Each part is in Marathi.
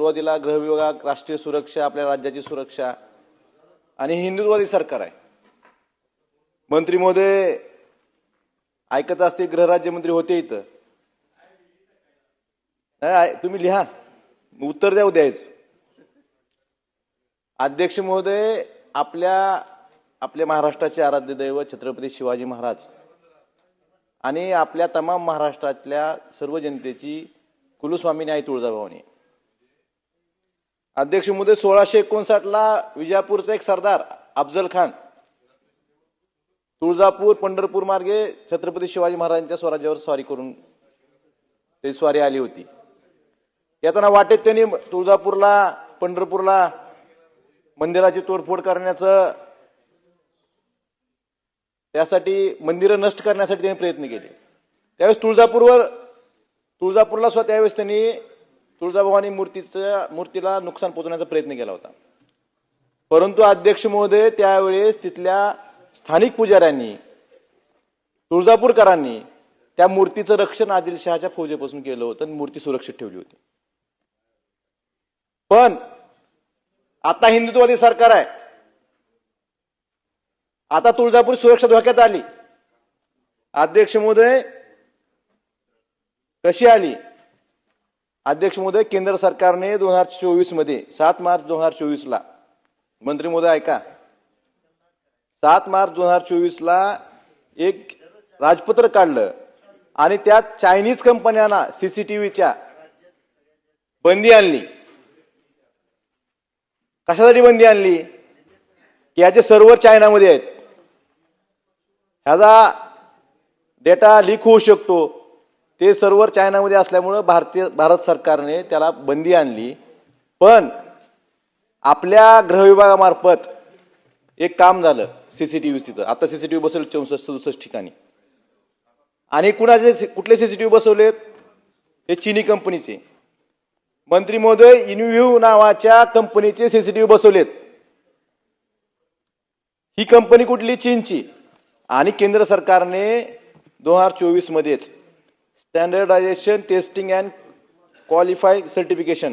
सुरुवातीला गृह विभाग, राष्ट्रीय सुरक्षा, आपल्या राज्याची सुरक्षा आणि हिंदुत्ववादी सरकार आहे. मंत्री महोदय ऐकत असते, गृहराज्यमंत्री होते इथं. नाही, तुम्ही लिहा, उत्तर द्या उद्याच. अध्यक्ष महोदय, आपल्या महाराष्ट्राचे आराध्य दैवत छत्रपती शिवाजी महाराज आणि आपल्या तमाम महाराष्ट्रातल्या सर्व जनतेची कुलस्वामिनी आई तुळजाभवानी. अध्यक्ष महोदय, 1659 विजापूरचा एक सरदार अफजल खान तुळजापूर पंढरपूर मार्गे छत्रपती शिवाजी महाराजांच्या स्वराज्यावर स्वारी करून ते स्वारी आली होती. येताना वाटेत त्यांनी तुळजापूरला पंढरपूरला मंदिराची तोडफोड करण्याचं, त्यासाठी मंदिरं नष्ट करण्यासाठी त्यांनी प्रयत्न केले. त्यावेळेस तुळजापूरला स्वतः त्यावेळेस त्यांनी तुळजाभवानी मूर्तीला नुकसान पोहोचवण्याचा प्रयत्न केला होता. परंतु अध्यक्ष महोदय, त्यावेळेस तिथल्या स्थानिक पुजाऱ्यांनी, तुळजापूरकरांनी त्या मूर्तीचं रक्षण आदिलशहाच्या फौजेपासून केलं होतं आणि मूर्ती सुरक्षित ठेवली होती. पण आता हिंदुत्ववादी सरकार आहे, आता तुळजापूर सुरक्षा धोक्यात आली. अध्यक्ष महोदय, कशी आली? अध्यक्ष महोदय, केंद्र सरकारने 2024 मध्ये 7 मार्च 2024 ला, मंत्री महोदय ऐका, 7 मार्च 2024 ला एक राजपत्र काढलं आणि त्यात चायनीज कंपन्यांना सीसीटीव्हीच्या बंदी आणली. कशासाठी बंदी आणली? की याचे सर्व्हर चायनामध्ये आहेत, ह्याचा डेटा लीक होऊ शकतो. ते सर्व्हर चायनामध्ये असल्यामुळे भारत सरकारने त्याला बंदी आणली. पण आपल्या गृह विभागामार्फत एक काम झालं, सीसीटीव्ही तिथं आता सीसीटीव्ही बसवले 64-67 ठिकाणी. आणि कुठले सीसीटीव्ही बसवलेत? हे चीनी कंपनीचे. मंत्री महोदय, इनव्ह्यू नावाच्या कंपनीचे सीसीटीव्ही बसवलेत. ही कंपनी कुठली? चीनची. आणि केंद्र सरकारने 2024 मध्येच standardization testing and quality certification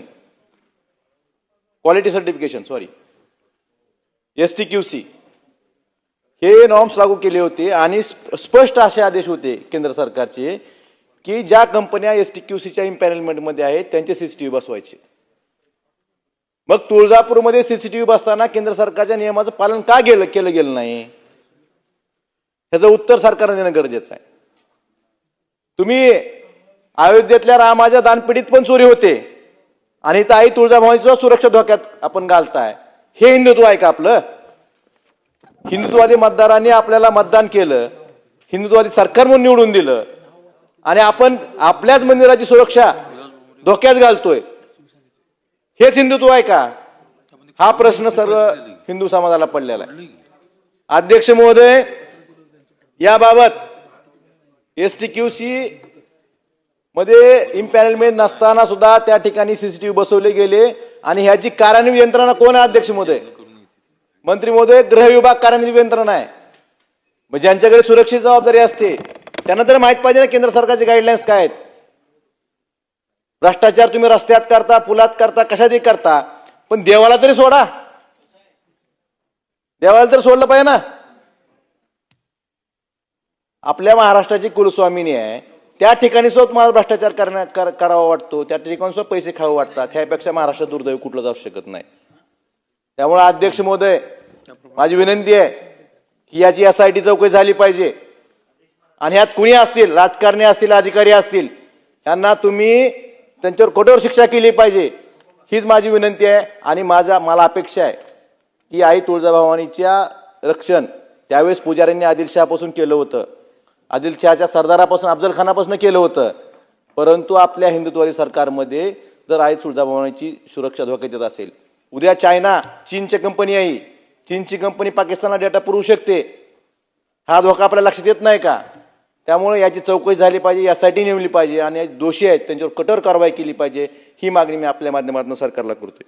STQC हे नॉर्म्स लागू केले होते. आणि स्पष्ट असे आदेश होते केंद्र सरकारचे की ज्या कंपन्या STQCच्या इम्पॅनलमेंट मध्ये आहेत त्यांचे सीसीटीव्ही बसवायचे. मग तुळजापूरमध्ये सीसीटीव्ही बसताना केंद्र सरकारच्या नियमाचं पालन का केलं गेलं नाही? ह्याचं उत्तर सरकारने देणं गरजेचं आहे. तुम्ही अयोध्येतल्या रामाच्या दानपेटीत पण चोरी होते आणि इथं आई तुळजाभवानीचं सुरक्षा धोक्यात आपण घालताय. हे हिंदुत्व आहे का आपलं? हिंदुत्ववादी मतदारांनी आपल्याला मतदान केलं, हिंदुत्ववादी सरकार म्हणून निवडून दिलं आणि आपण आपल्याच मंदिराची सुरक्षा धोक्यात घालतोय. हेच हिंदुत्व आहे का? हा प्रश्न सर्व हिंदू समाजाला पडलेला आहे. अध्यक्ष महोदय, याबाबत STQC मध्ये इम्पॅनलमेंट नसताना सुद्धा त्या ठिकाणी सीसीटीव्ही बसवले गेले. आणि ह्याची कार्यान्वित यंत्रणा कोण आहे? अध्यक्ष महोदय, मंत्री महोदय, गृह विभाग कार्यान्वित यंत्रणा आहे. म्हणजे ज्यांच्याकडे सुरक्षेची जबाबदारी असते त्यांना तर माहित पाहिजे ना केंद्र सरकारचे गाईडलाईन्स काय आहेत. भ्रष्टाचार तुम्ही रस्त्यात करता, पुलात करता, कशातही करता, पण देवाला तरी सोडा. देवाला तर सोडलं पाहिजे ना. आपल्या महाराष्ट्राची कुलस्वामिनी आहे, त्या ठिकाणी सुद्धा तुम्हाला भ्रष्टाचार करावा वाटतो, त्या ठिकाणी सुद्धा पैसे खावं वाटतात. ह्यापेक्षा महाराष्ट्र दुर्दैव कुठलं जाऊ शकत नाही. त्यामुळे अध्यक्ष महोदय, माझी विनंती आहे की याची SIT चौकशी झाली पाहिजे. आणि ह्यात कुणी असतील, राजकारणी असतील, अधिकारी असतील, यांना तुम्ही त्यांच्यावर कठोर शिक्षा केली पाहिजे, हीच माझी विनंती आहे. आणि मला अपेक्षा आहे की आई तुळजाभवानीच्या रक्षण त्यावेळेस पुजाऱ्यांनी आदिलशहापासून केलं होतं, आदिलशहाच्या सरदारापासून, अफजल खानापासून केलं होतं. परंतु आपल्या हिंदुत्ववादी सरकारमध्ये जर आई तुळजाभवानीची सुरक्षा धोक्यात येत असेल, उद्या चीनची कंपनी आहे, चीनची कंपनी पाकिस्तानला डेटा पुरवू शकते. हा धोका आपल्या लक्षात येत नाही का? त्यामुळे याची चौकशी झाली पाहिजे, SIT नेमली पाहिजे आणि दोषी आहेत त्यांच्यावर कठोर कारवाई केली पाहिजे. ही मागणी मी आपल्या माध्यमातून सरकारला करतोय.